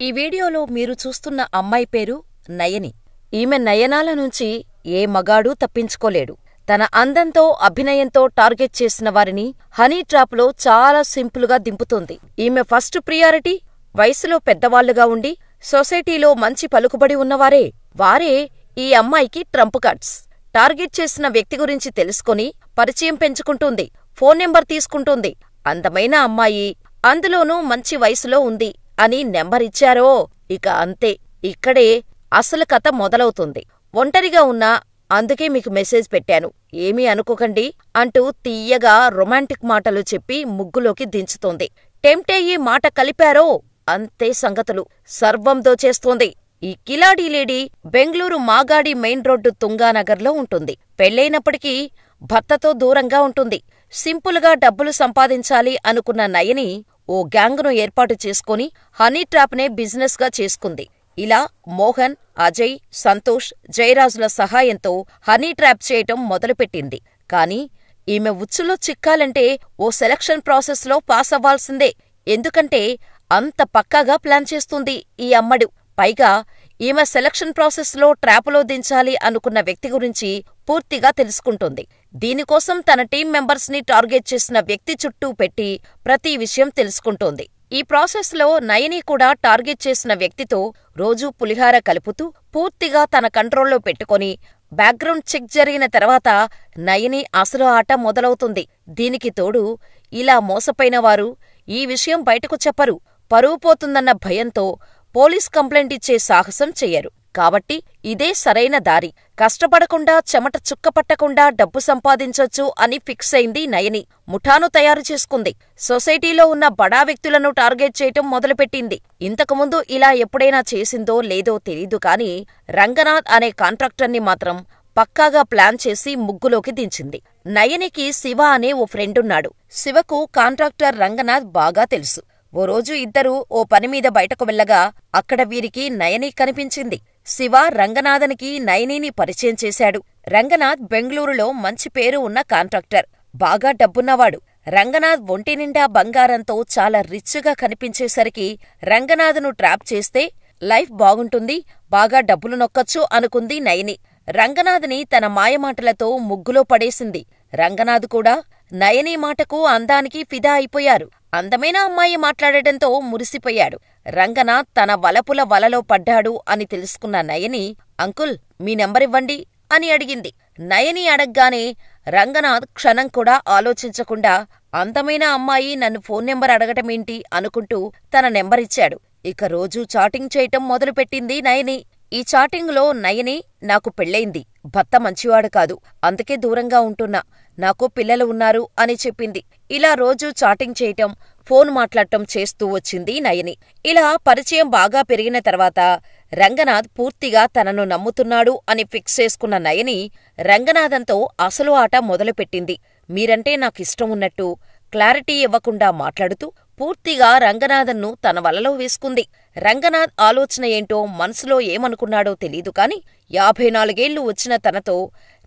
ఈ వీడియోలో మీరు చూస్తున్న అమ్మాయి పేరు నయని. ఈమె నయనాల నుంచి ఏ మగాడూ తప్పించుకోలేడు. తన అందంతో, అభినయంతో టార్గెట్ చేసిన వారిని హనీ ట్రాప్లో చాలా సింపుల్గా దింపుతోంది. ఈమె ఫస్ట్ ప్రియారిటీ వయసులో పెద్దవాళ్లుగా ఉండి సొసైటీలో మంచి పలుకుబడి ఉన్నవారే. వారే ఈ అమ్మాయికి ట్రంప్ కార్డ్స్. టార్గెట్ చేసిన వ్యక్తి గురించి తెలుసుకొని పరిచయం పెంచుకుంటుంది, ఫోన్ నెంబర్ తీసుకుంటుంది. అందమైన అమ్మాయి, అందులోనూ మంచి వయసులో ఉంది అని నెంబరిచ్చారో ఇక అంతే. ఇక్కడే అసలు కథ మొదలవుతుంది. ఒంటరిగా ఉన్నా, అందుకే మీకు మెసేజ్ పెట్టాను, ఏమీ అనుకోకండి అంటూ తీయగా రొమాంటిక్ మాటలు చెప్పి ముగ్గులోకి దించుతోంది. టెంప్టయ్యి మాట కలిపారో అంతే సంగతులు. సర్వం దోచేస్తోంది. ఈ కిలాడీ లేడీ బెంగళూరు మాగాడి మెయిన్ రోడ్డు తుంగానగర్లో ఉంటుంది. పెళ్లైనప్పటికీ భర్తతో దూరంగా ఉంటుంది. సింపుల్గా డబ్బులు సంపాదించాలి అనుకున్న నయని ఓ గ్యాంగును ఏర్పాటు చేసుకుని హనీ ట్రాప్నే బిజినెస్గా చేసుకుంది. ఇలా మోహన్, అజయ్, సంతోష్, జయరాజుల సహాయంతో హనీ ట్రాప్ చేయటం మొదలుపెట్టింది. కాని ఈమె ఉచ్చులో చిక్కాలంటే ఓ సెలక్షన్ ప్రాసెస్లో పాస్ అవ్వాల్సిందే. ఎందుకంటే అంత పక్కాగా ప్లాన్ చేస్తుంది ఈ అమ్మడు. పైగా ఈమె సెలక్షన్ ప్రాసెస్లో ట్రాపులో దించాలి అనుకున్న వ్యక్తి గురించి పూర్తిగా తెలుసుకుంటుంది. దీనికోసం తన టీం మెంబర్స్ని టార్గెట్ చేసిన వ్యక్తి చుట్టూ పెట్టి ప్రతి విషయం తెలుసుకుంటోంది. ఈ ప్రాసెస్లో నయని కూడా టార్గెట్ చేసిన వ్యక్తితో రోజూ పులిహార కలుపుతూ పూర్తిగా తన కంట్రోల్లో పెట్టుకొని బ్యాక్గ్రౌండ్ చెక్ జరిగిన తర్వాత నయని అసలు ఆట మొదలవుతుంది. దీనికి తోడు ఇలా మోసపోయినవారు ఈ విషయం బయటకు చెప్పరు. పరువు పోతుందన్న భయంతో పోలీస్ కంప్లైంట్ ఇచ్చే సాహసం చెయ్యరు. కాబట్టి ఇదే సరైన దారి. కష్టపడకుండా, చెమట చుక్కపట్టకుండా డబ్బు సంపాదించొచ్చు అని ఫిక్స్ అయింది నయని. ముఠాను తయారు చేసుకుంది. సొసైటీలో ఉన్న బడా వ్యక్తులను టార్గెట్ చేయటం మొదలుపెట్టింది. ఇంతకుముందు ఇలా ఎప్పుడైనా చేసిందో లేదో తెలీదు కాని రంగనాథ్ అనే కాంట్రాక్టర్ని మాత్రం పక్కాగా ప్లాన్ చేసి ముగ్గులోకి దించింది. నయనికి శివ అనే ఓ ఫ్రెండున్నాడు. శివకు కాంట్రాక్టర్ రంగనాథ్ బాగా తెలుసు. ఓ రోజు ఇద్దరూ ఓ పనిమీద బయటకు వెళ్లగా అక్కడ వీరికి నయని కనిపించింది. శివ రంగనాథనికి నయనిని పరిచయం చేశాడు. రంగనాథ్ బెంగళూరులో మంచి పేరు ఉన్న కాంట్రాక్టర్, బాగా డబ్బున్నవాడు. రంగనాథ్ ఒంటినిండా బంగారంతో చాలా రిచ్గా కనిపించేసరికి రంగనాథ్ను ట్రాప్ చేస్తే లైఫ్ బాగుంటుంది, బాగా డబ్బులు నొక్కొచ్చు అనుకుంది నయని. రంగనాథ్ని తన మాయమాటలతో ముగ్గులో పడేసింది. రంగనాథ్ కూడా నయని మాటకు, అందానికి ఫిదా అయిపోయారు. అందమైన అమ్మాయి మాట్లాడటంతో మురిసిపోయాడు. రంగనాథ్ తన వలపుల వలలో పడ్డాడు అని తెలుసుకున్న నయని, అంకుల్ మీ నెంబరివ్వండి అని అడిగింది. నయని అడగ్గానే రంగనాథ్ క్షణం కూడా ఆలోచించకుండా అందమైన అమ్మాయి నన్ను ఫోన్ నెంబర్ అడగటమేంటి అనుకుంటూ తన నెంబరిచ్చాడు. ఇక రోజూ చాటింగ్ చేయటం మొదలుపెట్టింది నయని. ఈ చాటింగులో నయని, నాకు పెళ్ళైంది, భర్త మంచివాడు కాదు, అందుకే దూరంగా ఉంటున్నా, నాకు పిల్లలు ఉన్నారు అని చెప్పింది. ఇలా రోజూ చాటింగ్ చేయటం, ఫోన్ మాట్లాడటం చేస్తూ వచ్చింది నయని. ఇలా పరిచయం బాగా పెరిగిన తర్వాత రంగనాథ్ పూర్తిగా తనను నమ్ముతున్నాడు అని ఫిక్స్ చేసుకున్న నయని రంగనాథంతో అసలు ఆట మొదలుపెట్టింది. మీరంటే నాకిష్టం ఉన్నట్టు క్లారిటీ ఇవ్వకుండా మాట్లాడుతూ పూర్తిగా రంగనాథన్ను తన వలలో వేసుకుంది. రంగనాథ్ ఆలోచన ఏంటో, మనసులో ఏమనుకున్నాడో తెలీదు కాని 54 వచ్చిన తనతో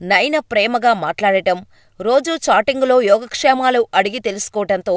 నయన ప్రేమగా మాట్లాడటం, రోజూ చాటింగులో యోగక్షేమాలు అడిగి తెలుసుకోవటంతో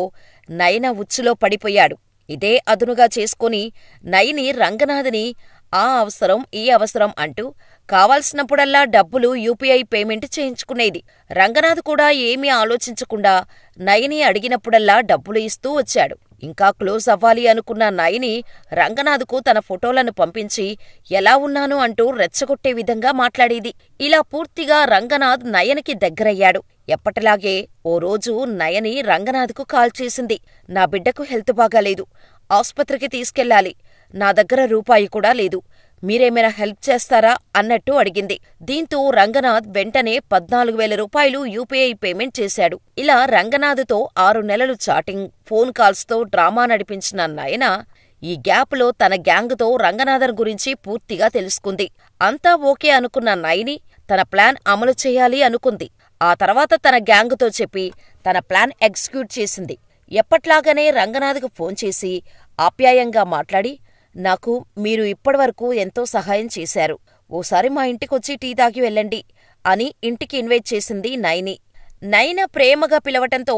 నయన ఉచ్చులో పడిపోయాడు. ఇదే అదునుగా చేసుకుని నయని రంగనాథ్ని ఆ అవసరం, ఈ అవసరం అంటూ కావాల్సినప్పుడల్లా డబ్బులు యూపీఐ పేమెంట్ చేయించుకునేది. రంగనాథ్ కూడా ఏమీ ఆలోచించకుండా నయని అడిగినప్పుడల్లా డబ్బులు ఇస్తూ వచ్చాడు. ఇంకా క్లోజ్ అవ్వాలి అనుకున్న నయని రంగనాథ్కు తన ఫోటోలను పంపించి ఎలా ఉన్నాను అంటూ రెచ్చగొట్టే విధంగా మాట్లాడేది. ఇలా పూర్తిగా రంగనాథ్ నయనికి దగ్గరయ్యాడు. ఎప్పటిలాగే ఓ రోజు నయని రంగనాథ్కు కాల్ చేసింది. నా బిడ్డకు హెల్త్ బాగాలేదు, ఆస్పత్రికి తీసుకెళ్ళాలి, నా దగ్గర రూపాయి కూడా లేదు, మీరేమైనా హెల్ప్ చేస్తారా అన్నట్టు అడిగింది. దీంతో రంగనాథ్ వెంటనే 14,000 రూపాయలు యూపీఐ పేమెంట్ చేశాడు. ఇలా రంగనాథ్తో 6 నెలలు చాటింగ్, ఫోన్ కాల్స్తో డ్రామా నడిపించిన నయన ఈ గ్యాప్లో తన గ్యాంగుతో రంగనాథన్ గురించి పూర్తిగా తెలుసుకుంది. అంతా ఓకే అనుకున్న నయని తన ప్లాన్ అమలు చేయాలి అనుకుంది. ఆ తర్వాత తన గ్యాంగుతో చెప్పి తన ప్లాన్ ఎగ్జిక్యూట్ చేసింది. ఎప్పట్లాగానే రంగనాథ్కు ఫోన్ చేసి ఆప్యాయంగా మాట్లాడి, నాకు మీరు ఇప్పటివరకు ఎంతో సహాయం చేశారు, ఓసారి మా ఇంటికొచ్చి టీ తాగి వెళ్ళండి అని ఇంటికి ఇన్వైట్ చేసింది నయని. నయన ప్రేమగా పిలవటంతో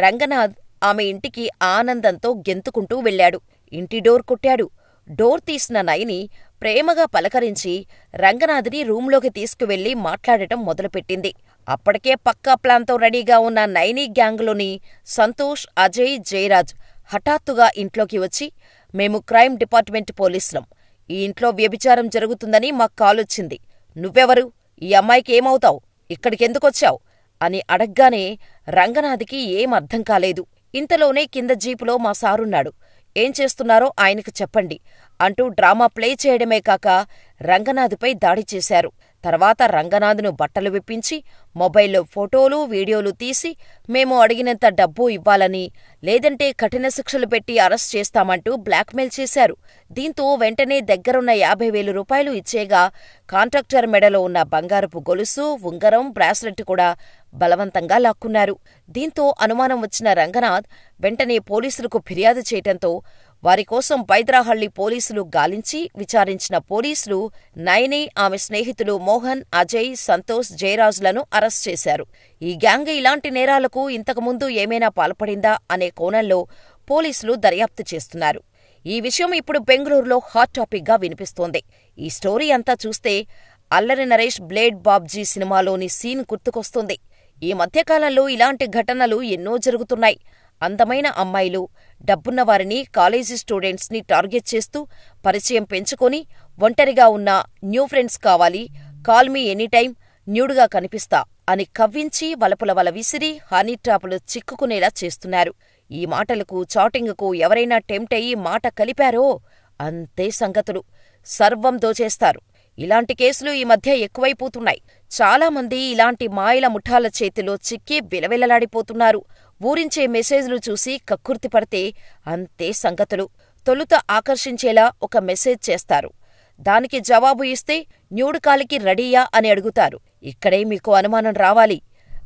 రంగనాథ్ ఆమె ఇంటికి ఆనందంతో గెంతుకుంటూ వెళ్ళాడు. ఇంటి డోర్ కొట్టాడు. డోర్ తీసిన నయని ప్రేమగా పలకరించి రంగనాథ్ని రూంలోకి తీసుకువెళ్లి మాట్లాడటం మొదలుపెట్టింది. అప్పటికే పక్కా ప్లాన్తో రెడీగా ఉన్న నయని గ్యాంగ్లోని సంతోష్, అజయ్, జయరాజ్ హఠాత్తుగా ఇంట్లోకి వచ్చి, మేము క్రైమ్ డిపార్ట్మెంట్ పోలీసులం. ఈ ఇంట్లో వ్యభిచారం జరుగుతుందని మాకు కాలొచ్చింది. నువ్వెవరు? ఈ అమ్మాయికి ఏమవుతావు? ఇక్కడికెందుకొచ్చావు? అని అడగ్గానే రంగనాథ్కి ఏం అర్థం కాలేదు. ఇంతలోనే కింద జీపులో మా సారున్నాడు. ఏం చేస్తున్నారో ఆయనకు చెప్పండి అంటూ డ్రామా ప్లే చేయడమే కాక రంగనాథ్పై దాడి చేశారు. తర్వాత రంగనాథ్ను బట్టలు విప్పించి మొబైల్లో ఫోటోలు, వీడియోలు తీసి మేము అడిగినంత డబ్బు ఇవ్వాలని, లేదంటే కఠిన శిక్షలు పెట్టి అరెస్ట్ చేస్తామంటూ బ్లాక్మెయిల్ చేశారు. దీంతో వెంటనే దగ్గరున్న 50,000 రూపాయలు ఇచ్చేగా కాంట్రాక్టర్ మెడలో ఉన్న బంగారపు గొలుసు, ఉంగరం, బ్రాస్లెట్ కూడా బలవంతంగా లాక్కున్నారు. దీంతో అనుమానం వచ్చిన రంగనాథ్ వెంటనే పోలీసులకు ఫిర్యాదు చేయటంతో వారికోసం బైద్రాహళ్లి పోలీసులు గాలించి విచారించిన పోలీసులు నయని, ఆమె స్నేహితులు మోహన్, అజయ్, సంతోష్, జయరాజ్లను అరెస్ట్ చేశారు. ఈ గ్యాంగ్ ఇలాంటి నేరాలకు ఇంతకుముందు ఏమైనా పాల్పడిందా అనే కోణంలో పోలీసులు దర్యాప్తు చేస్తున్నారు. ఈ విషయం ఇప్పుడు బెంగళూరులో హాట్ టాపిక్గా వినిపిస్తోంది. ఈ స్టోరీ అంతా చూస్తే అల్లరి నరేష్ బ్లేడ్ బాబ్జీ సినిమాలోని సీన్ గుర్తుకొస్తుంది. ఈ మధ్యకాలంలో ఇలాంటి ఘటనలు ఎన్నో జరుగుతున్నాయి. అందమైన అమ్మాయిలు, డబ్బున్నవారిని, కాలేజీ స్టూడెంట్స్ని టార్గెట్ చేస్తూ పరిచయం పెంచుకొని ఒంటరిగా ఉన్న న్యూ ఫ్రెండ్స్ కావాలి, కాల్ మీ ఎనీటైమ్, న్యూడ్గా కనిపిస్తా అని కవ్వించి వలపుల వల విసిరి హనీ ట్రాపులు చిక్కుకునేలా చేస్తున్నారు. ఈ మాటలకు, చాటింగుకు ఎవరైనా టెంప్ట్ అయ్యి మాట కలిపారో అంతే సంగతులు. సర్వం దోచేస్తారు. ఇలాంటి కేసులు ఈ మధ్య ఎక్కువైపోతున్నాయి. చాలామంది ఇలాంటి మాయల ముఠాల చేతిలో చిక్కి విలవిలలాడిపోతున్నారు. ఊరించే మెసేజ్లు చూసి కక్కుర్తిపడితే అంతే సంగతులు. తొలుత ఆకర్షించేలా ఒక మెసేజ్ చేస్తారు. దానికి జవాబు ఇస్తే న్యూడ్ కాలికి రెడీయా అని అడుగుతారు. ఇక్కడే మీకు అనుమానం రావాలి.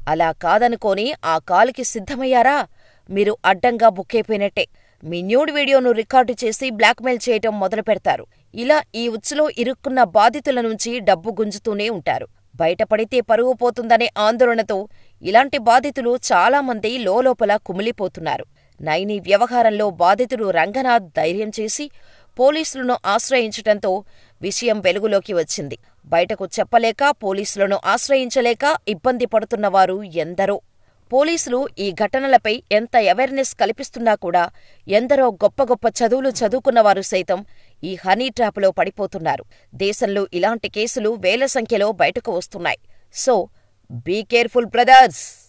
అలా కాదనుకోని ఆ కాలుకి సిద్ధమయ్యారా, మీరు అడ్డంగా బుక్కైపోయినట్టే. మీ న్యూడ్ వీడియోను రికార్డు చేసి బ్లాక్మెయిల్ చేయటం మొదలుపెడతారు. ఇలా ఈ ఉచ్చులో ఇరుక్కున్న బాధితుల నుంచి డబ్బు గుంజుతూనే ఉంటారు. బయటపడితే పరువు పోతుందనే ఆందోళనతో ఇలాంటి బాధితులు చాలామంది లోలోపల కుమిలిపోతున్నారు. నయని వ్యవహారంలో బాధితుడు రంగనాథ్ ధైర్యం చేసి పోలీసులను ఆశ్రయించటంతో విషయం వెలుగులోకి వచ్చింది. బయటకు చెప్పలేక, పోలీసులను ఆశ్రయించలేక ఇబ్బంది పడుతున్నవారు ఎందరో. పోలీసులు ఈ ఘటనలపై ఎంత అవేర్నెస్ కల్పిస్తున్నా కూడా ఎందరో గొప్ప గొప్ప చదువులు చదువుకున్నవారు సైతం ఈ హనీ ట్రాప్లో పడిపోతున్నారు. దేశంలో ఇలాంటి కేసులు వేల సంఖ్యలో బయటకు వస్తున్నాయి. So be careful brothers.